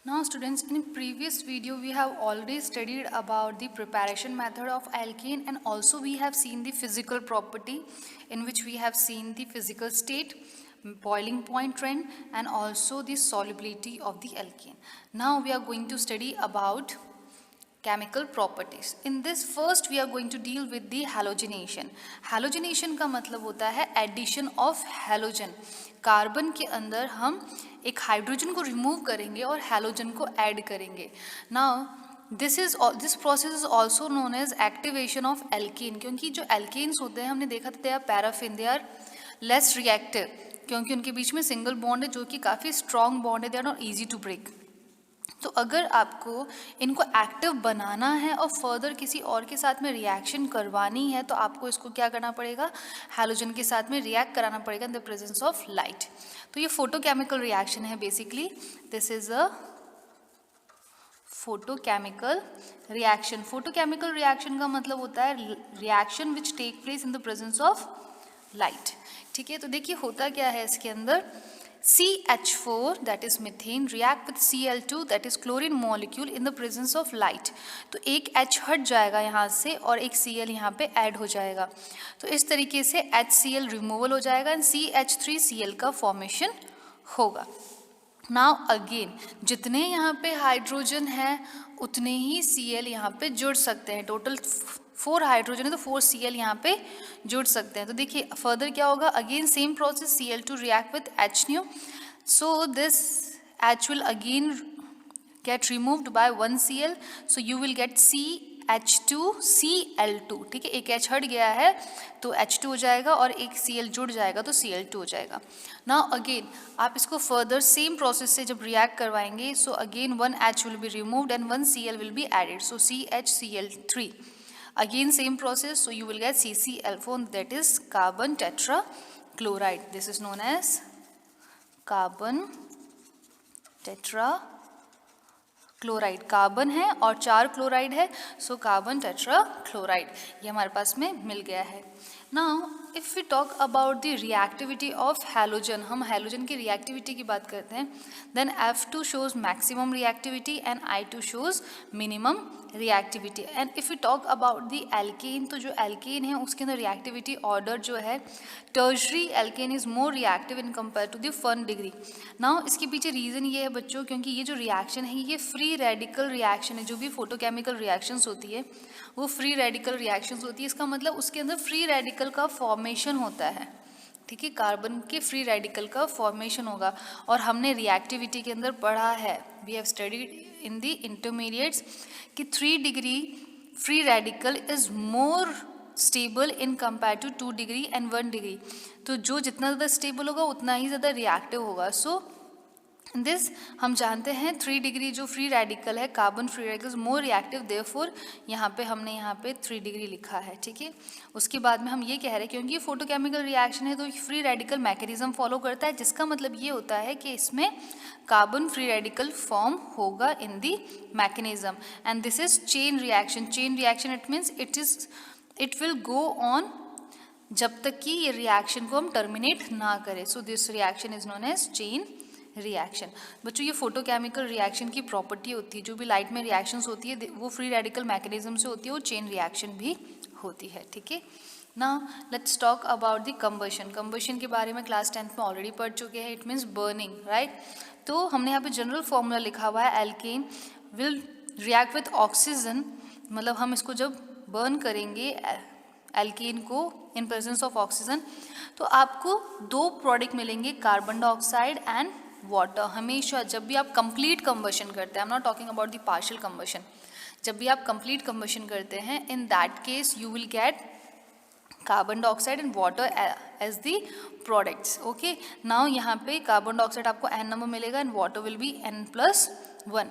Now students, in previous video we have already studied about the preparation method of alkane, and also we have seen the physical property in which we have seen the physical state, boiling point trend, and also the solubility of the alkane. Now we are going to study about chemical properties. In this first we are going to deal with the halogenation. Halogenation का मतलब होता है addition of halogen. Carbon के अंदर हम एक hydrogen को remove करेंगे और हैलोजन को ऐड करेंगे. Now this process is also known as activation of alkane, क्योंकि जो एल्केन्स होते हैं हमने देखा था they are paraffin, they are less reactive, क्योंकि उनके बीच में सिंगल बॉन्ड है जो कि काफ़ी स्ट्रॉन्ग बॉन्ड है, they are not easy to break. तो अगर आपको इनको एक्टिव बनाना है और फर्दर किसी और के साथ में रिएक्शन करवानी है तो आपको इसको क्या करना पड़ेगा, हैलोजन के साथ में रिएक्ट कराना पड़ेगा in the presence of light. तो ये फोटोकेमिकल रिएक्शन है basically. This is a photochemical reaction. Photochemical reaction का मतलब होता है reaction which take place in the presence of light. ठीक है, तो देखिए होता क्या है इसके अंदर. CH4 that is methane react with Cl2 that is chlorine molecule in the presence of light. तो एक H हट जाएगा यहाँ से और एक Cl यहाँ पे ऐड हो जाएगा. तो इस तरीके से HCl रिमूवल हो जाएगा एंड CH3Cl का फॉर्मेशन होगा. नाउ अगेन जितने यहाँ पे हाइड्रोजन है उतने ही Cl यहाँ पे जुड़ सकते हैं. टोटल 4 हाइड्रोजन है तो 4 Cl यहाँ पे जुड़ सकते हैं. तो देखिए फर्दर क्या होगा, again same process, Cl2 react with H new, so this H will again get removed by 1 Cl, so you will get CH2Cl2. ठीक है, एक H हट गया है तो H2 हो जाएगा और एक Cl जुड़ जाएगा तो Cl2 हो जाएगा. नाउ अगेन आप इसको फर्दर सेम प्रोसेस से जब रिएक्ट करवाएंगे so again 1 H will be removed and 1 Cl will be added, so CHCl3. Again same process, so you will get CCl4, that is carbon tetrachloride. This is known as carbon tetrachloride. Carbon है और 4 chloride है, so carbon tetrachloride ये हमारे पास में मिल गया है. Now if we talk about the reactivity of halogen, हम हैलोजन की रिएक्टिविटी की बात करते हैं, then F2 shows maximum reactivity and I2 shows minimum reactivity. And if you talk about the alkane, तो जो एल्केन है उसके अंदर रिएक्टिविटी ऑर्डर जो है tertiary alkane is more reactive in compare to the 1 degree. Now इसके पीछे reason ये है बच्चों, क्योंकि ये जो रिएक्शन है ये फ्री रेडिकल रिएक्शन है. जो भी फोटोकेमिकल रिएक्शंस होती है वो फ्री रेडिकल रिएक्शंस होती है. इसका मतलब उसके अंदर फ्री रेडिकल का फॉर्मेशन होता है. ठीक है, कार्बन के फ्री रेडिकल का फॉर्मेशन होगा. और हमने रिएक्टिविटी के अंदर पढ़ा है, we have studied in the intermediates कि 3 degree free radical is more stable in compare to 2 degree and 1 degree. तो जो जितना ज़्यादा स्टेबल होगा उतना ही ज़्यादा रिएक्टिव होगा. सो दिस हम जानते हैं 3 डिग्री जो फ्री रेडिकल है, carbon free radical more reactive, therefore यहाँ पे हमने यहाँ पे 3 डिग्री लिखा है. ठीक है, उसके बाद में हम ये कह रहे हैं क्योंकि ये फोटोकेमिकल रिएक्शन है तो फ्री रेडिकल मैकेनिज्म फॉलो करता है, जिसका मतलब ये होता है कि इसमें कार्बन फ्री रेडिकल फॉर्म होगा in the mechanism. And this is chain reaction. Chain reaction it means it will go on जब तक कि ये रिएक्शन को हम टर्मिनेट ना करें. So this reaction is known as chain reaction. बच्चों ये फोटोकेमिकल रिएक्शन की प्रॉपर्टी होती है, जो भी लाइट में रिएक्शंस होती है वो फ्री रेडिकल मैकेनिज्म से होती है, वो चेन रिएक्शन भी होती है. ठीक है, now let's talk about the combustion. Combustion के बारे में क्लास 10th में ऑलरेडी पढ़ चुके हैं. It means burning, right. तो हमने यहाँ पे जनरल फॉर्मूला लिखा हुआ है, alkane will react with oxygen, मतलब हम इसको जब बर्न करेंगे एल्केन को इन प्रेजेंस ऑफ ऑक्सीजन तो आपको 2 प्रोडक्ट मिलेंगे, कार्बन डाइऑक्साइड एंड वाटर. हमेशा जब भी आप कंप्लीट कंबशन करते हैं, I am not talking about the partial combustion, जब भी आप कंप्लीट कंबशन करते हैं in that case you will get carbon dioxide and water as the products. Okay, now यहाँ पे कार्बन डाइऑक्साइड आपको n नंबर मिलेगा and water will be n+1.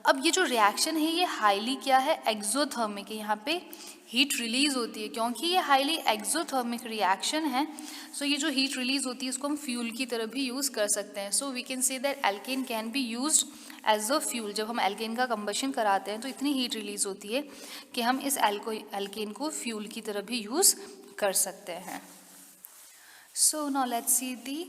अब ये जो रिएक्शन है ये हाईली क्या है, एक्सोथर्मिक है. यहाँ पे हीट रिलीज होती है, क्योंकि ये हाईली एक्सोथर्मिक रिएक्शन है. सो ये जो हीट रिलीज होती है इसको हम फ्यूल की तरह भी यूज़ कर सकते हैं. So we can say that alkane can be used as a fuel. जब हम एल्केन का कंबशन कराते हैं तो इतनी हीट रिलीज होती है कि हम इस एल्केन को फ्यूल की तरह भी यूज़ कर सकते हैं. So now let's see the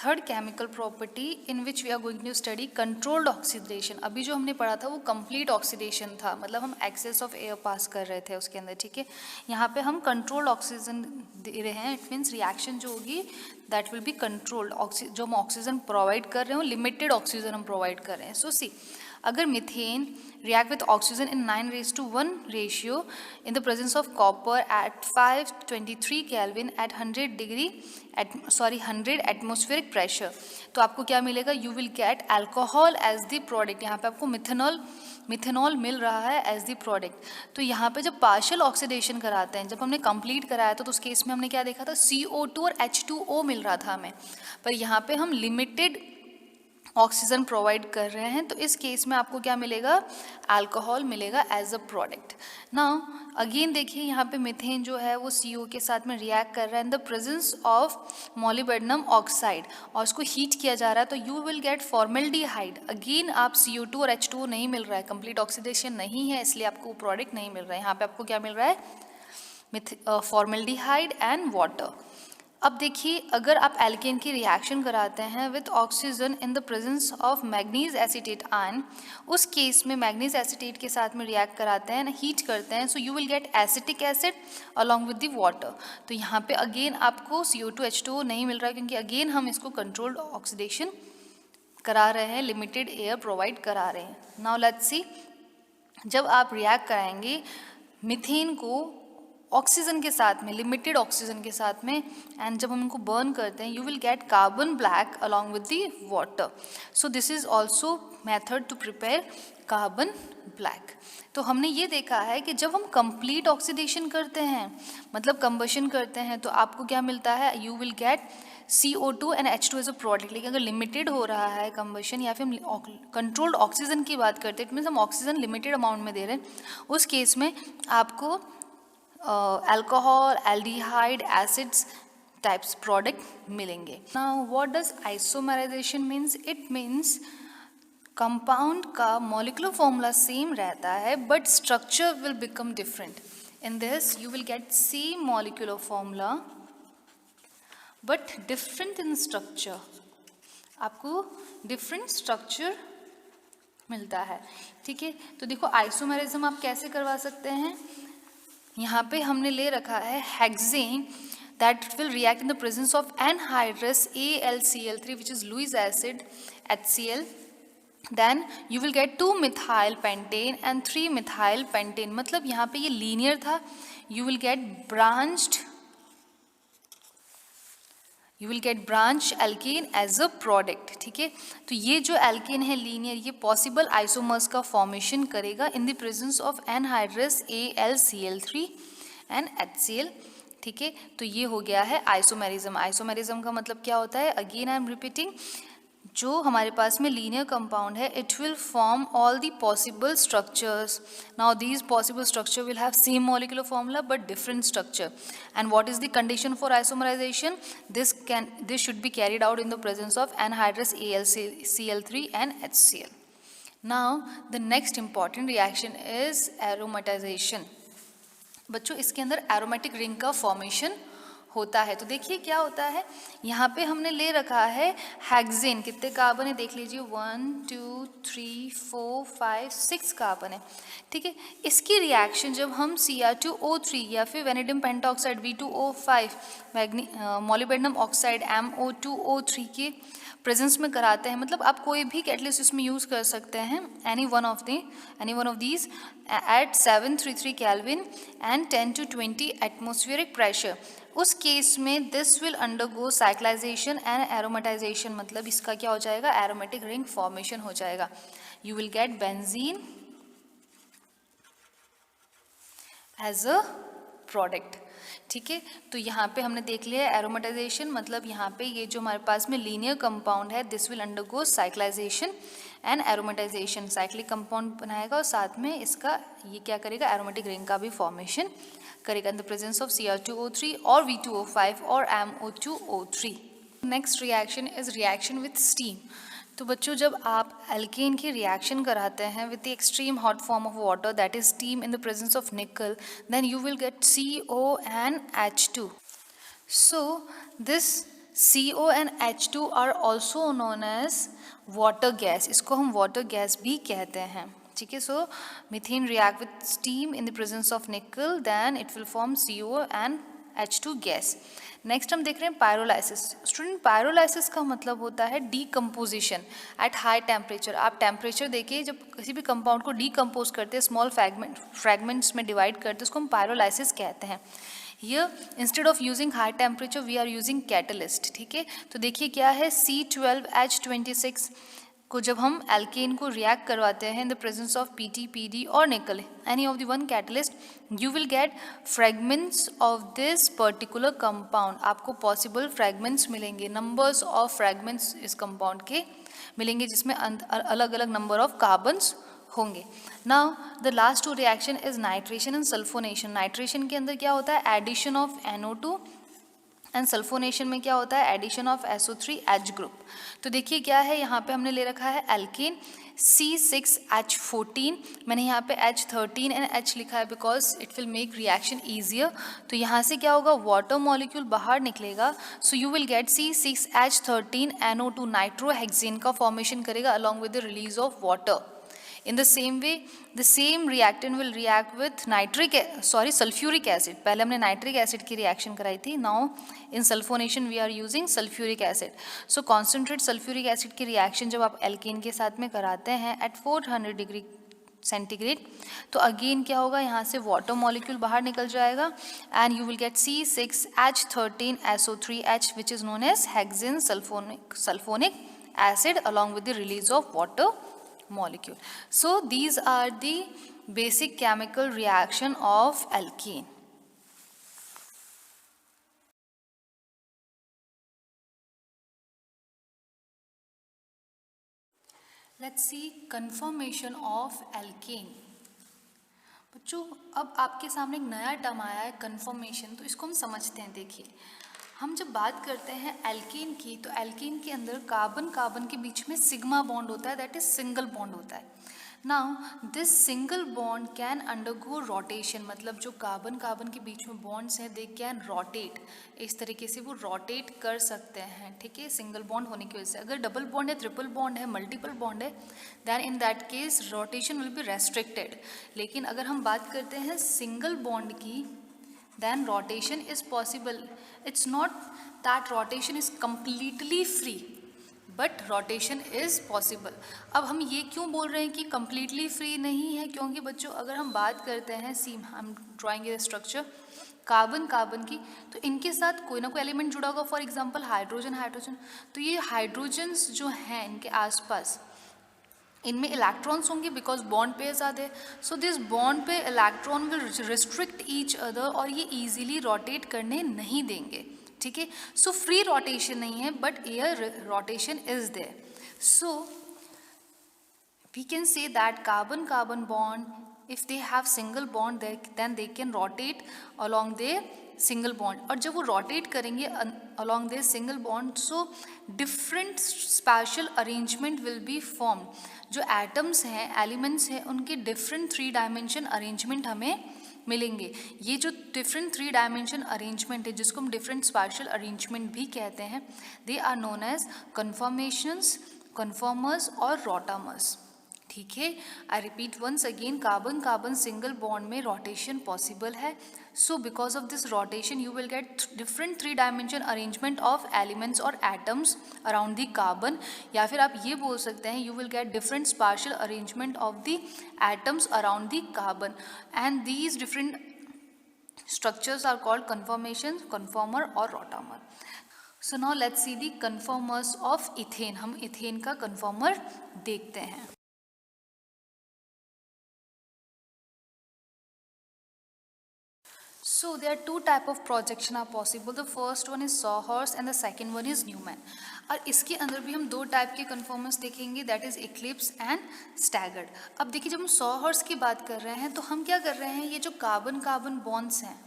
third chemical property in which we are going to study controlled oxidation. अभी जो हमने पढ़ा था वो कंप्लीट ऑक्सीडेशन था, मतलब हम एक्सेस ऑफ एयर पास कर रहे थे उसके अंदर, ठीक है। यहाँ पे हम कंट्रोल्ड ऑक्सीजन दे रहे हैं, इट मीन्स रिएक्शन जो होगी दैट विल बी कंट्रोल्ड। जो हम ऑक्सीजन प्रोवाइड कर रहे हो लिमिटेड ऑक्सीजन हम प्रोवाइड कर रहे हैं। सो सी, अगर methane react with oxygen in 9:1 ratio in the presence of copper at 523 Kelvin at 100 atmospheric pressure, तो आपको क्या मिलेगा? You will get alcohol as the product। यहाँ पे आपको मिथेनॉल मिल रहा है एज द प्रोडक्ट। तो यहाँ पे जब पार्शियल ऑक्सीडेशन कराते हैं, जब हमने कंप्लीट कराया था तो उस केस में हमने क्या देखा था? CO2 और H2O मिल रहा था हमें, पर यहाँ पे हम लिमिटेड ऑक्सीजन प्रोवाइड कर रहे हैं, तो इस केस में आपको क्या मिलेगा? अल्कोहल मिलेगा as a product. Now again देखिए, यहाँ पे मीथेन जो है वो CO के साथ में रिएक्ट कर रहा है इन the presence of molybdenum oxide, और उसको हीट किया जा रहा है, तो you will gate formaldehyde. Again आप CO2 और H2O नहीं मिल रहा है, कंप्लीट ऑक्सीडेशन नहीं है, इसलिए आपको प्रोडक्ट नहीं मिल रहा है। यहाँ पे आपको क्या मिल रहा है? Formaldehyde and water. अब देखिए, अगर आप एल्केन की रिएक्शन कराते हैं with oxygen in the presence of manganese acetate ion, उस केस में मैग्नीज एसीटेट के साथ में रिएक्ट कराते हैं, हीट करते हैं, so you will gate acetic acid along with the water. तो यहाँ पे अगेन आपको CO2 H2O नहीं मिल रहा है, क्योंकि अगेन हम इसको कंट्रोल्ड ऑक्सीडेशन करा रहे हैं, लिमिटेड एयर प्रोवाइड करा रहे हैं। नाउ लेट्स सी, जब आप रिएक्ट कराएंगे मीथेन को ऑक्सीजन के साथ में, लिमिटेड ऑक्सीजन के साथ में, एंड जब हम इनको बर्न करते हैं, you will get carbon black along with the water. So this is also method to prepare carbon black. तो हमने ये देखा है कि जब हम कंप्लीट ऑक्सीडेशन करते हैं, मतलब कंबशन करते हैं, तो आपको क्या मिलता है? You will get CO2 and H2 as a product. लेकिन अगर लिमिटेड हो रहा है कंबशन, या फिर हम कंट्रोल्ड ऑक्सीजन की बात करते हैं, इट मीन्स हम ऑक्सीजन लिमिटेड अमाउंट में दे रहे हैं, उस केस में आपको alcohol, aldehyde, acids types product मिलेंगे। Now what does isomerization means? It means compound का मॉलिक्यूलर फॉर्मूला सेम रहता है, but structure will become different. In this you will get same molecular formula but different in structure. आपको different structure मिलता है, ठीक है। तो देखो, आइसोमेरिज्म आप कैसे करवा सकते हैं? यहाँ पे हमने ले रखा है hexane that will react in the presence of anhydrous AlCl3 which is Lewis acid HCl, then you will get 2-methyl pentane and 3-methyl pentane। मतलब यहाँ पे ये लीनियर था, you will get branch alkane as a product, ठीक है। तो ये जो alkane है लीनियर, ये पॉसिबल आइसोमर्स का फॉर्मेशन करेगा इन the presence of anhydrous AlCl3 and HCl, ठीक है। तो ये हो गया है आइसोमेरिज्म। आइसोमेरिज्म का मतलब क्या होता है? अगेन आई एम रिपीटिंग, जो हमारे पास में लीनियर कंपाउंड है, it will form all the possible structures. Now these possible structure will have same molecular formula but different structure. And what is the condition for isomerization? This should be carried out in the presence of anhydrous AlCl3 and HCl। Now the next important reaction is aromatization. बच्चों, इसके अंदर aromatic ring का formation होता है। तो देखिए क्या होता है, यहाँ पे हमने ले रखा है हेक्सेन। कितने कार्बन है देख लीजिए, 1 2 3 4 5 6 कार्बन है, ठीक है। इसकी रिएक्शन जब हम Cr2O3 या फिर vanadium pentoxide V2O5 molybdenum oxide MO2O3 के प्रेजेंस में कराते हैं, मतलब आप कोई भी कैटलिस्ट इसमें यूज़ कर सकते हैं, any one of these at 733 Kelvin and 10 to 20 atmospheric pressure. उस केस में this will undergo cyclization and aromatization, मतलब इसका क्या हो जाएगा? एरोमेटिक रिंग फॉर्मेशन हो जाएगा। You will get benzene as a product, ठीक है। तो यहाँ पे हमने देख लिया एरोमेटाइजेशन, मतलब यहाँ पे ये जो हमारे पास में लीनियर कंपाउंड है, this will undergo cyclization and aromatisation. Cyclic compound बनाएगा और साथ में इसका ये क्या करेगा? एरोमेटिक रिंग का भी फॉर्मेशन करेगा इन द प्रेजेंस ऑफ Cr2O3 और V2O5 और MO2O3। Next reaction is reaction with steam. तो बच्चों, जब आप एल्केन की रिएक्शन कराते हैं with the extreme hot form of water that is steam in the presence of nickel, then you will get CO and H2. So this CO and H2 are also known as water gas, इसको हम water gas भी कहते हैं, ठीक है। So methane react with steam in the presence of nickel, then it will form CO and H2 gas. Next हम देख रहे हैं पायरोलाइसिस। स्टूडेंट, पायरोलाइसिस का मतलब होता है डीकम्पोजिशन एट हाई टेम्परेचर। आप टेम्परेचर देखिए, जब किसी भी कंपाउंड को डीकम्पोज करते हैं, स्मॉल फ्रैगमेंट्स में डिवाइड करते हैं, उसको हम पायरोलाइसिस कहते हैं। Here instead of using high temperature we are using catalyst, ठीक है। तो देखिए क्या है, C12H26 को जब हम एल्केन को रिएक्ट करवाते हैं in the presence of PT, PD और nickel, any of the one catalyst, you will get fragments of this particular compound. आपको पॉसिबल फ्रेगमेंट्स मिलेंगे, नंबर्स ऑफ फ्रेगमेंट्स इस कंपाउंड के मिलेंगे, जिसमें अलग अलग नंबर ऑफ कार्बन्स होंगे। Now the last two reaction is nitration and sulphonation. Nitration के अंदर क्या होता है, addition of NO2, and sulphonation में क्या होता है, एडिशन ऑफ SO3H ग्रुप। तो देखिए क्या है, यहाँ पे हमने ले रखा है एल्केन C6H14, मैंने यहाँ पे H13 एंड H लिखा है because it will make reaction easier. तो यहाँ से क्या होगा, वाटर मॉलिक्यूल बाहर निकलेगा, so you will gate C6H13 NO2 नाइट्रोहेक्सेन का फॉर्मेशन करेगा along with the release of water. In the same way, the same reactant will react with sulfuric acid. पहले हमने नाइट्रिक एसिड की रिएक्शन कराई थी, now in sulfonation we are using sulfuric acid. So concentrate sulfuric acid की reaction जब आप alkene के साथ में कराते हैं at 400 डिग्री सेंटीग्रेड, तो अगेन क्या होगा, यहाँ से वाटर मॉलिक्यूल बाहर निकल जाएगा and you will gate C6H13 SO3H which is known as hexane sulfonic acid along with the release of water molecule. So these are the basic chemical reaction of alkene. Let's see conformation of alkene. बच्चों, अब आपके सामने एक नया term आया है conformation, तो इसको हम समझते हैं। देखिए, हम जब बात करते हैं एल्केन की, तो एल्केन के अंदर कार्बन कार्बन के बीच में सिग्मा बॉन्ड होता है, दैट इज सिंगल बॉन्ड होता है। Now this single bond can undergo rotation, मतलब जो कार्बन कार्बन के बीच में बॉन्ड्स हैं दे कैन रोटेट, इस तरीके से वो रोटेट कर सकते हैं, ठीक है, सिंगल बॉन्ड होने की वजह से। अगर डबल बॉन्ड है, ट्रिपल बॉन्ड है, मल्टीपल बॉन्ड है, then in that case rotation will be restricted. लेकिन अगर हम बात करते हैं सिंगल बॉन्ड की, then rotation is possible. It's not that rotation is completely free, but rotation is possible. अब हम ये क्यों बोल रहे हैं कि completely free नहीं है, क्योंकि बच्चों अगर हम बात करते हैं हम ड्राइंग ये स्ट्रक्चर कार्बन कार्बन की, तो इनके साथ कोई ना कोई एलिमेंट जुड़ा होगा, फॉर एग्जांपल हाइड्रोजन। तो ये हाइड्रोजन्स जो हैं इनके आसपास, इनमें इलेक्ट्रॉन्स होंगे बिकॉज बॉन्ड पेयर्स आते हैं। सो दिस बॉन्ड पे electron will restrict each other, और ये इजीली रोटेट करने नहीं देंगे, ठीक है। सो फ्री रोटेशन नहीं है, but air rotation is there. So we can say that carbon carbon bond, if they have single bond then they can rotate along their single bond, और जब वो rotate करेंगे along their single bond, so different spatial arrangement will be formed. जो atoms हैं, elements हैं, उनके different 3 dimension arrangement हमें मिलेंगे। ये जो different 3 dimension arrangement है, जिसको हम different spatial arrangement भी कहते हैं, they are known as conformations, conformers और rotamers, ठीक है। I repeat once again, carbon carbon single bond में रोटेशन पॉसिबल है। So because of this rotation you will get different 3 dimension arrangement of elements और atoms around the carbon, या फिर आप ये बोल सकते हैं you will get different spatial arrangement of the atoms around the carbon, and these different structures are called conformation, conformer और rotamer. So now let's see the conformers of ethane. हम ethane का कन्फॉर्मर देखते हैं। So there are 2 type of projection are possible. The first one is Sawhorse and the second one is Newman. और इसके अंदर भी हम 2 टाइप के कन्फॉर्मर्स देखेंगे, that is Eclipse and staggered. अब देखिए, जब हम Sawhorse की बात कर रहे हैं तो हम क्या कर रहे हैं, ये जो कार्बन कार्बन बॉन्ड्स हैं,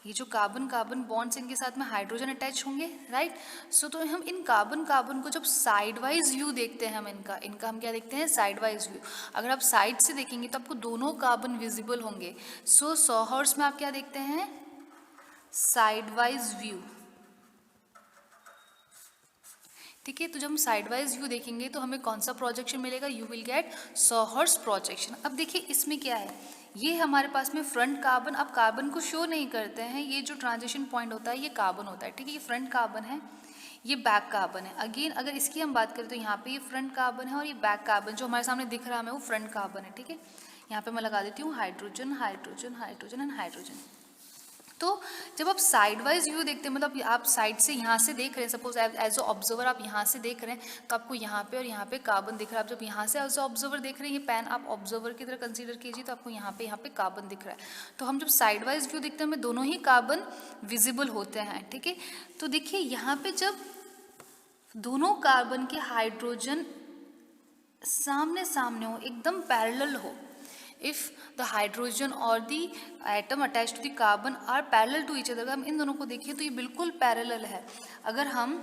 ये जो कार्बन कार्बन बॉन्ड्स, इनके साथ में हाइड्रोजन अटैच होंगे, राइट। सो तो हम इन कार्बन कार्बन को जब साइड वाइज व्यू देखते हैं, हम इनका हम क्या देखते हैं, साइड वाइज व्यू। अगर आप साइड से देखेंगे तो आपको दोनों कार्बन विजिबल होंगे। सो Sawhorse में आप क्या देखते हैं, साइड वाइज व्यू, ठीक है। तो जब हम साइड वाइज व्यू देखेंगे तो हमें कौन सा प्रोजेक्शन मिलेगा, यू विल गेट सॉहर्स प्रोजेक्शन। अब देखिए इसमें क्या है, ये हमारे पास में फ्रंट कार्बन, अब कार्बन को शो नहीं करते हैं, ये जो ट्रांजिशन पॉइंट होता है ये कार्बन होता है, ठीक है। ये फ्रंट कार्बन है, ये बैक कार्बन है। अगेन अगर इसकी हम बात करें तो यहाँ पे ये फ्रंट कार्बन है और ये बैक कार्बन जो हमारे सामने दिख रहा है हमें वो फ्रंट कार्बन है, ठीक है। यहाँ पे मैं लगा देती हूँ hydrogen hydrogen hydrogen and hydrogen. तो जब आप साइड वाइज व्यू देखते हैं, मतलब आप साइड से यहाँ से देख रहे हैं, सपोज एज अ ऑब्जर्वर आप यहाँ से देख रहे हैं तो आपको यहाँ पे और यहाँ पे कार्बन दिख रहा है। आप जब यहाँ से एज अ ऑब्जर्वर देख रहे हैं, ये पेन आप ऑब्जर्वर की तरह कंसीडर कीजिए, तो आपको यहाँ पे कार्बन दिख रहा है। तो हम जब साइड वाइज व्यू देखते हैं हमें दोनों ही कार्बन विजिबल होते हैं, ठीक है। तो देखिए यहाँ पे जब दोनों कार्बन के हाइड्रोजन सामने सामने हो, एकदम पैरेलल हो, if the hydrogen or the atom attached to the carbon are parallel to each other, अगर हम इन दोनों को देखें तो ये बिल्कुल पैरेलल है। अगर हम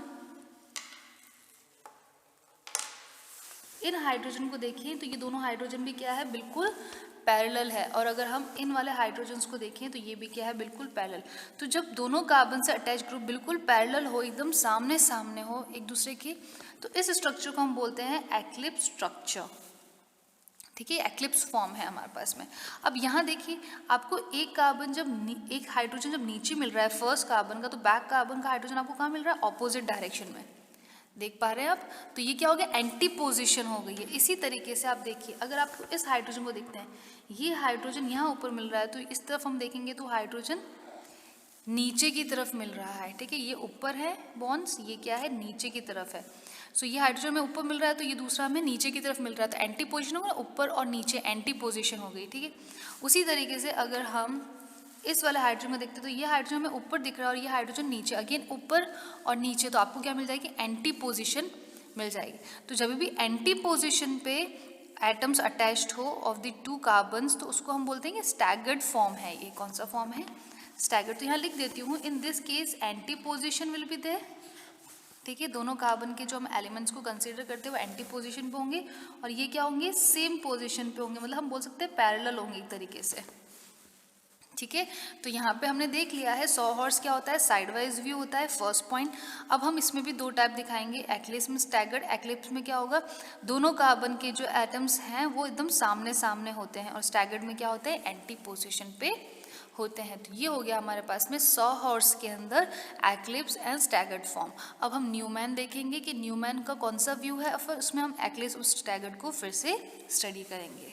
इन हाइड्रोजन को देखें तो ये दोनों हाइड्रोजन भी क्या है, बिल्कुल पैरेलल है। और अगर हम इन वाले हाइड्रोजन्स को देखें तो ये भी क्या है, बिल्कुल पैरेलल। तो जब दोनों कार्बन से अटैच ग्रुप बिल्कुल पैरेलल हो, एकदम सामने सामने हो एक दूसरे के, तो इस स्ट्रक्चर को हम बोलते हैं एक्लिप्स स्ट्रक्चर, ठीक है। एक्लिप्स फॉर्म है हमारे पास में। अब यहाँ देखिए आपको एक कार्बन एक हाइड्रोजन जब नीचे मिल रहा है फर्स्ट कार्बन का, तो बैक कार्बन का हाइड्रोजन आपको कहाँ मिल रहा है, ऑपोजिट डायरेक्शन में, देख पा रहे हैं आप। तो ये क्या हो गया, एंटी पोजिशन हो गई है। इसी तरीके से आप देखिए अगर आप इस हाइड्रोजन को देखते हैं, ये हाइड्रोजन यहाँ ऊपर मिल रहा है, तो इस तरफ हम देखेंगे तो हाइड्रोजन नीचे की तरफ मिल रहा है, ठीक है। ये ऊपर है बॉन्ड्स, ये क्या है, नीचे की तरफ है। सो ये हाइड्रोजन में ऊपर मिल रहा है तो ये दूसरा हमें नीचे की तरफ मिल रहा है, तो एंटी पोजिशन हो गया, ऊपर और नीचे एंटी पोजिशन हो गई, ठीक है। उसी तरीके से अगर हम इस वाले हाइड्रोजन में देखते हैं तो ये हाइड्रोजन हमें ऊपर दिख रहा है और ये हाइड्रोजन नीचे, अगेन ऊपर और नीचे, तो आपको क्या मिल जाएगी, एंटी पोजिशन मिल जाएगी। तो जब भी एंटी पोजिशन पे एटम्स अटैच्ड हो ऑफ द टू कार्बन्स, तो उसको हम बोलते हैं कि स्टैगर्ड फॉर्म है। ये कौन सा फॉर्म है, स्टैगर्ड। तो यहाँ लिख देती हूँ, in this case anti position will be there, ठीक है। दोनों कार्बन के जो हम एलिमेंट्स को कंसीडर करते हैं वो एंटी पोजीशन पे होंगे और ये क्या होंगे, सेम पोजीशन पे होंगे, मतलब हम बोल सकते हैं पैरेलल होंगे एक तरीके से, ठीक है। तो यहाँ पे हमने देख लिया है सॉहर्स क्या होता है, साइड वाइज व्यू होता है, फर्स्ट पॉइंट। अब हम इसमें भी दो टाइप दिखाएंगे, एक्लिप्स में स्टैगर्ड। एक्लिप्स में क्या होगा, दोनों कार्बन के जो एटम्स हैं वो एकदम सामने सामने होते हैं, और स्टैगर्ड में क्या होता है, एंटी पोजीशन पे होते हैं। तो ये हो गया हमारे पास में सॉहर्स के अंदर एक्लिप्स एंड स्टैगर्ड फॉर्म। अब हम न्यूमैन देखेंगे कि न्यूमैन का कौन सा व्यू है, और फिर उसमें हम एक्लिप्स और स्टैगर्ड को फिर से स्टडी करेंगे।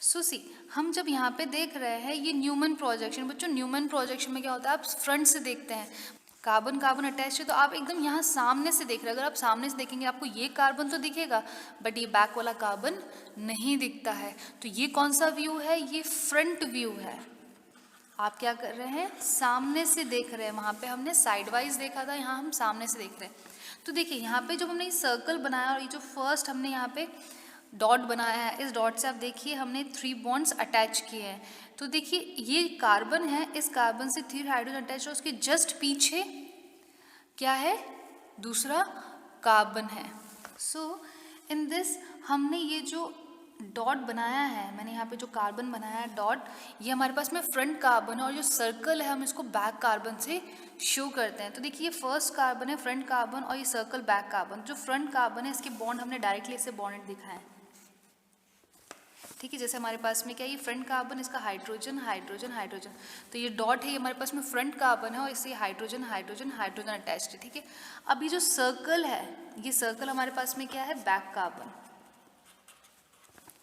सी हम जब यहाँ पे देख रहे हैं ये न्यूमैन प्रोजेक्शन, बच्चों न्यूमैन प्रोजेक्शन में क्या होता है, आप फ्रंट से देखते हैं, कार्बन कार्बन अटैच है तो आप एकदम यहाँ सामने से देख रहे हैं। अगर आप सामने से देखेंगे आपको ये कार्बन तो दिखेगा, बट ये बैक वाला कार्बन नहीं दिखता है। तो ये कौन सा व्यू है, ये फ्रंट व्यू है। आप क्या कर रहे हैं, सामने से देख रहे हैं। वहाँ पे हमने साइड वाइज देखा था, यहाँ हम सामने से देख रहे हैं। तो देखिए यहाँ पे जब हमने ये सर्कल बनाया और ये जो फर्स्ट हमने यहाँ पे डॉट बनाया है, इस डॉट से आप देखिए हमने 3 बॉन्ड्स अटैच किए हैं। तो देखिए ये कार्बन है, इस कार्बन से 3 हाइड्रोजन अटैच है, उसके जस्ट पीछे क्या है, दूसरा कार्बन है। सो इन दिस हमने ये जो डॉट बनाया है, मैंने यहाँ पे जो कार्बन बनाया है डॉट, ये हमारे पास में फ्रंट कार्बन है, और जो सर्कल है हम इसको बैक कार्बन से शो करते हैं। तो देखिए ये फर्स्ट कार्बन है फ्रंट कार्बन, और ये सर्कल बैक कार्बन। जो फ्रंट कार्बन है इसके बॉन्ड हमने डायरेक्टली इससे बॉन्डेड दिखाए हैं, ठीक है। जैसे हमारे पास में क्या है, ये फ्रंट कार्बन, इसका हाइड्रोजन हाइड्रोजन हाइड्रोजन, तो ये डॉट है ये हमारे पास में फ्रंट कार्बन है, और इससे हाइड्रोजन हाइड्रोजन हाइड्रोजन अटैच्ड है, ठीक है। अब ये जो सर्कल है, ये सर्कल हमारे पास में क्या है, बैक कार्बन,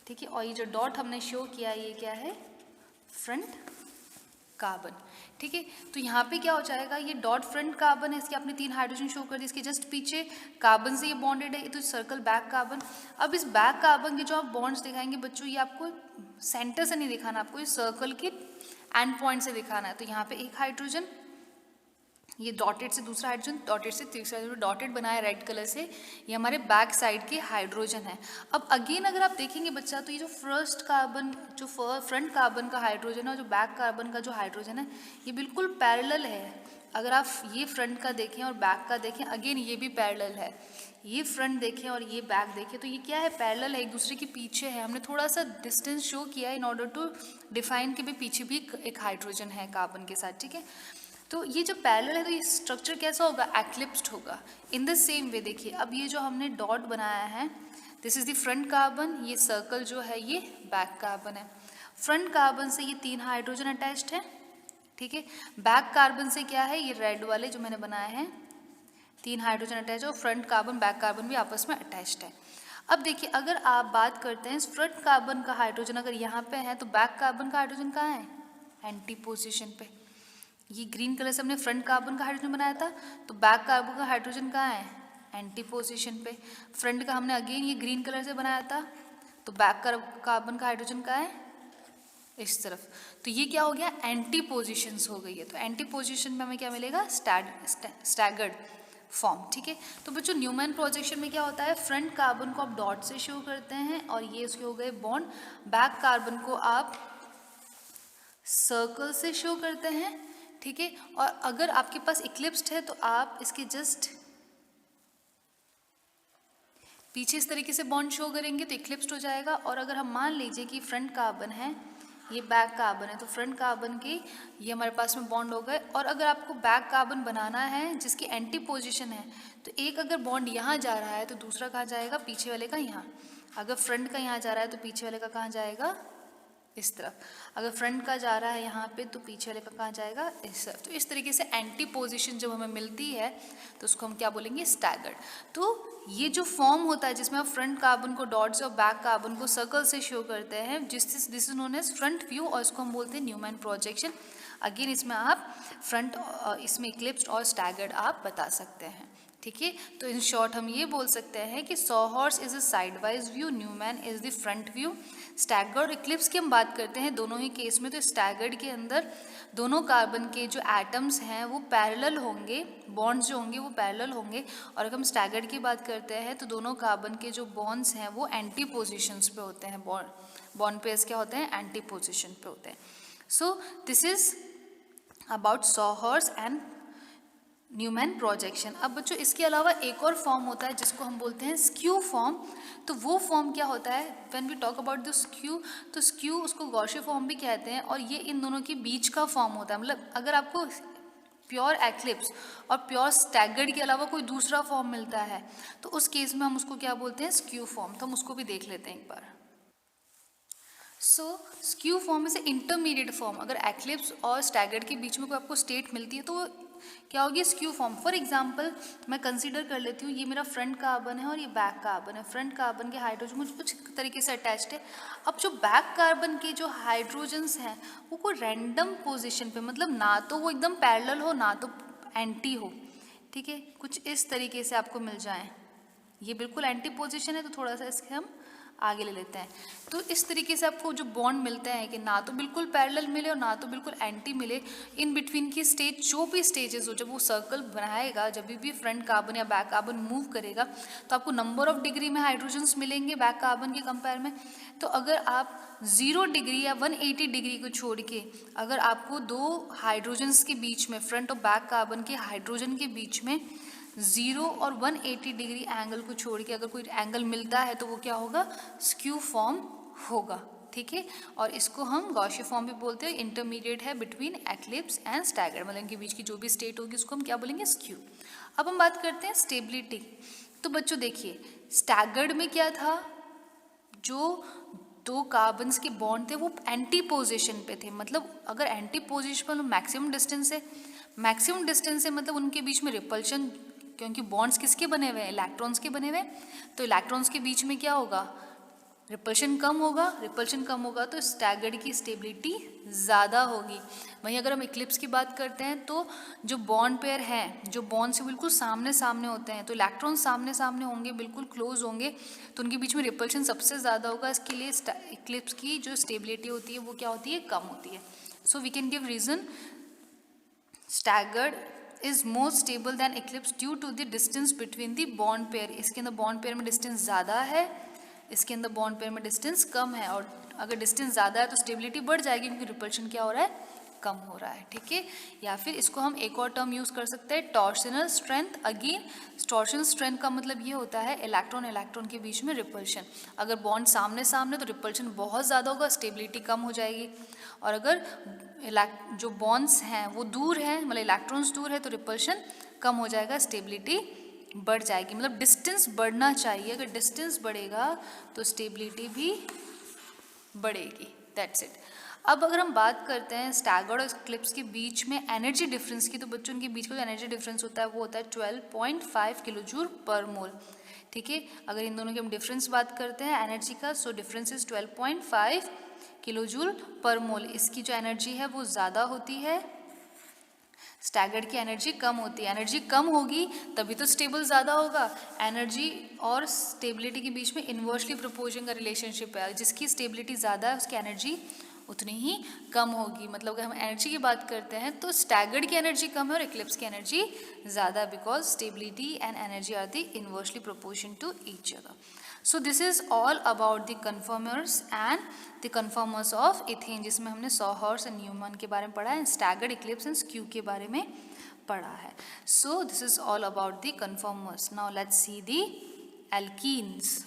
ठीक है। और ये जो डॉट हमने शो किया ये क्या है, फ्रंट कार्बन, ठीक है। तो यहाँ पे क्या हो जाएगा, ये डॉट फ्रंट कार्बन है, इसके आपने 3 हाइड्रोजन शो कर दिए, इसके जस्ट पीछे कार्बन से ये बॉन्डेड है, तो सर्कल बैक कार्बन। अब इस बैक कार्बन के जो आप बॉन्ड्स दिखाएंगे बच्चों, ये आपको सेंटर से नहीं दिखाना, आपको इस सर्कल के एंड पॉइंट से दिखाना है। तो यहाँ पे एक हाइड्रोजन, ये डॉटेड से दूसरा हाइड्रोजन, डॉटेड से तीसरा हाइड्रोजन, डॉटेड बनाया रेड कलर से, ये हमारे बैक साइड के हाइड्रोजन है। अब अगेन अगर आप देखेंगे बच्चा, तो ये जो फर्स्ट कार्बन, जो फ्रंट कार्बन का हाइड्रोजन है और जो बैक कार्बन का जो हाइड्रोजन है, ये बिल्कुल पैरेलल है। अगर आप ये फ्रंट का देखें और बैक का देखें, अगेन ये भी पैरेलल है। ये फ्रंट देखें और ये बैक देखें, तो ये क्या है, पैरेलल है, एक दूसरे के पीछे है। हमने थोड़ा सा डिस्टेंस शो किया इन ऑर्डर टू डिफाइन कि भी पीछे भी एक हाइड्रोजन है कार्बन के साथ, ठीक है। तो ये जब पैरेलल है तो ये स्ट्रक्चर कैसा होगा, एक्लिप्स्ड होगा। इन द सेम वे देखिए, अब ये जो हमने डॉट बनाया है, this is the front carbon, ये सर्कल जो है ये बैक कार्बन है। फ्रंट कार्बन से ये 3 हाइड्रोजन अटैच्ड है, ठीक है। बैक कार्बन से क्या है, ये रेड वाले जो मैंने बनाए हैं 3 हाइड्रोजन अटैच है, और फ्रंट कार्बन बैक कार्बन भी आपस में अटैच्ड है। अब देखिए, अगर आप बात करते हैं फ्रंट कार्बन का हाइड्रोजन अगर यहाँ पे है तो बैक कार्बन का हाइड्रोजन कहाँ है, एंटी पोजिशन पे। ये ग्रीन कलर से हमने फ्रंट कार्बन का हाइड्रोजन बनाया था, तो बैक कार्बन का हाइड्रोजन कहाँ है, एंटी पोजिशन पे। फ्रंट का हमने अगेन ये ग्रीन कलर से बनाया था, तो बैक कार्बन का हाइड्रोजन कहाँ है, इस तरफ। तो ये क्या हो गया, एंटी पोजिशंस हो गई है। तो एंटी पोजिशन में हमें क्या मिलेगा, स्टैगर्ड फॉर्म, ठीक है। तो बच्चों न्यूमैन प्रोजेक्शन में क्या होता है, फ्रंट कार्बन को आप डॉट से शो करते हैं और ये उसके हो गए बॉन्ड, बैक कार्बन को आप सर्कल से शो करते हैं, ठीक है। और अगर आपके पास इक्लिप्स्ड है तो आप इसके जस्ट पीछे इस तरीके से बॉन्ड शो करेंगे तो इक्लिप्स्ड हो जाएगा। और अगर हम मान लीजिए कि फ्रंट कार्बन है, ये बैक कार्बन है, तो फ्रंट कार्बन की ये हमारे पास में बॉन्ड हो गए। और अगर आपको बैक कार्बन बनाना है जिसकी एंटी पोजीशन है, तो एक अगर बॉन्ड यहाँ जा रहा है तो दूसरा कहाँ जाएगा, पीछे वाले का यहाँ। अगर फ्रंट का यहाँ जा रहा है तो पीछे वाले का कहाँ जाएगा, इस तरफ। अगर फ्रंट का जा रहा है यहाँ पे तो पीछे वाले का कहाँ जाएगा, इस तरफ। तो इस तरीके से एंटी पोजीशन जब हमें मिलती है तो उसको हम क्या बोलेंगे, स्टैगर्ड। तो ये जो फॉर्म होता है जिसमें आप फ्रंट कार्बन को डॉट से और बैक कार्बन को सर्कल से शो करते हैं, this is known as front view, और इसको हम बोलते हैं न्यूमैन प्रोजेक्शन। अगेन इसमें आप फ्रंट, इसमें इक्लिप्स्ड और स्टैगर्ड आप बता सकते हैं, ठीक है। तो इन शॉर्ट हम ये बोल सकते हैं कि sawhorse is a side wise view, Newman is the front view. Staggered eclipse की हम बात करते हैं दोनों ही केस में, तो स्टैगर्ड के अंदर दोनों कार्बन के जो एटम्स हैं वो पैरेलल होंगे, बॉन्ड्स जो होंगे वो पैरेलल होंगे। और अगर हम स्टैगर्ड की बात करते हैं तो दोनों कार्बन के जो बॉन्ड्स हैं वो एंटी पोजिशंस पे होते हैं, बॉन्ड पेयर्स क्या होते हैं, एंटी पोजिशन पे होते हैं। So this is about sawhorse and Newman projection. अब बच्चों इसके अलावा एक और फॉर्म होता है जिसको हम बोलते हैं स्क्यू फॉर्म। तो वो फॉर्म क्या होता है, when we talk about the skew, तो स्क्यू उसको गॉशे फॉर्म भी कहते हैं, और ये इन दोनों के बीच का फॉर्म होता है। मतलब अगर आपको प्योर एक्लिप्स और प्योर स्टैगर्ड के अलावा कोई दूसरा फॉर्म मिलता है तो उस केस में हम उसको क्या बोलते हैं, स्क्यू फॉर्म। तो हम उसको भी देख लेते हैं एक बार। So skew form is intermediate form. अगर एक्लिप्स और स्टैगर्ड के बीच में कोई आपको स्टेट मिलती है तो वो क्या होगी, स्क्यू फॉर्म। फॉर एग्जाम्पल मैं कंसीडर कर लेती हूँ, ये मेरा फ्रंट कार्बन है और ये बैक कार्बन है। फ्रंट कार्बन के हाइड्रोजन मुझे कुछ तरीके से अटैच्ड है। अब जो बैक कार्बन के जो हाइड्रोजन्स हैं वो कोई रैंडम पोजीशन पे, मतलब ना तो वो एकदम पैरेलल हो ना तो एंटी हो, ठीक है, कुछ इस तरीके से आपको मिल जाए। ये बिल्कुल एंटी पोजीशन है तो थोड़ा सा इसके हम आगे ले लेते हैं। तो इस तरीके से आपको जो बॉन्ड मिलते हैं कि ना तो बिल्कुल पैरेलल मिले और ना तो बिल्कुल एंटी मिले, इन बिटवीन की स्टेज जो भी स्टेजेस हो, जब वो सर्कल बनाएगा, जब भी फ्रंट कार्बन या बैक कार्बन मूव करेगा तो आपको नंबर ऑफ डिग्री में हाइड्रोजन्स मिलेंगे बैक कार्बन के कंपेयर में। तो अगर आप 0 डिग्री या 180 डिग्री को छोड़ के अगर आपको दो हाइड्रोजन्स के बीच में, फ्रंट और बैक कार्बन के हाइड्रोजन के बीच में 0 और 180 डिग्री एंगल को छोड़ के अगर कोई एंगल मिलता है तो वो क्या होगा, स्क्यू फॉर्म होगा, ठीक है। और इसको हम गॉशे फॉर्म भी बोलते हैं, इंटरमीडिएट है बिटवीन एक्लिप्स एंड स्टैगर्ड, मतलब इनके बीच की जो भी स्टेट होगी उसको हम क्या बोलेंगे, स्क्यू। अब हम बात करते हैं स्टेबिलिटी। तो बच्चों देखिए, स्टैगर्ड में क्या था, जो दो कार्बन्स के बॉन्ड थे वो एंटी पोजिशन पे थे। मतलब अगर एंटी पोजिशन पर मैक्सिमम डिस्टेंस है, मैक्सिमम डिस्टेंस है मतलब उनके बीच में रिपल्शन, क्योंकि बॉन्ड्स किसके बने हुए हैं, इलेक्ट्रॉन्स के बने हुए हैं, तो इलेक्ट्रॉन्स के बीच में क्या होगा, रिपल्शन कम होगा। रिपल्शन कम होगा तो स्टैगर्ड की स्टेबिलिटी ज़्यादा होगी। वहीं अगर हम इक्लिप्स की बात करते हैं तो जो बॉन्ड पेयर हैं, जो बॉन्ड से बिल्कुल सामने सामने होते हैं, तो इलेक्ट्रॉन सामने सामने होंगे, बिल्कुल क्लोज होंगे, तो उनके बीच में रिपल्शन सबसे ज़्यादा होगा। इसके लिए इक्लिप्स की जो स्टेबिलिटी होती है वो क्या होती है, कम होती है। So we can give reason staggered is more stable than eclipse due to the distance between the bond pair। इसके अंदर बॉन्ड पेयर में डिस्टेंस ज़्यादा है, इसके अंदर बॉन्ड पेयर में डिस्टेंस कम है। और अगर डिस्टेंस ज़्यादा है तो स्टेबिलिटी बढ़ जाएगी क्योंकि रिपल्शन क्या हो रहा है, कम हो रहा है, ठीक है। या फिर इसको हम एक और टर्म यूज़ कर सकते हैं, torsional strength. Again torsional strength का मतलब ये होता है इलेक्ट्रॉन इलेक्ट्रॉन के बीच में रिपल्शन। अगर बॉन्ड सामने सामने तो रिपल्शन बहुत ज़्यादा होगा, स्टेबिलिटी कम हो जाएगी। और अगर जो बॉन्ड्स हैं वो दूर है, मतलब इलेक्ट्रॉन्स दूर है तो रिपल्शन कम हो जाएगा, स्टेबिलिटी बढ़ जाएगी, मतलब डिस्टेंस बढ़ना चाहिए, अगर डिस्टेंस बढ़ेगा तो स्टेबिलिटी भी बढ़ेगी, दैट्स इट। अब अगर हम बात करते हैं स्टैगर्ड और इक्लिप्स के बीच में एनर्जी डिफरेंस की, तो बच्चों उनके बीच का जो एनर्जी डिफरेंस होता है वो होता है 12.5 किलो जूल पर मोल, ठीक है। अगर इन दोनों की हम डिफरेंस बात करते हैं एनर्जी का, so difference is 12.5 kilo joule per mole. इसकी जो एनर्जी है वो ज़्यादा होती है, स्टैगर्ड की एनर्जी कम होती है। एनर्जी कम होगी तभी तो स्टेबल ज़्यादा होगा। एनर्जी और स्टेबिलिटी के बीच में इन्वर्सली प्रोपोर्शन का रिलेशनशिप है, जिसकी स्टेबिलिटी ज़्यादा है उसकी एनर्जी उतनी ही कम होगी। मतलब अगर हम एनर्जी की बात करते हैं तो स्टैगर्ड की एनर्जी कम है और इक्लिप्स की एनर्जी ज़्यादा, because stability and energy are the inversely proportion to each other. So this is all about the conformers and the conformers of ethane, जिसमें हमने सॉहर्स एंड न्यूमैन के बारे में पढ़ा है, स्टैगर्ड, इक्लिप्स एंड स्क्यू के बारे में पढ़ा है। सो this is all about the conformers. Now let's see the alkenes.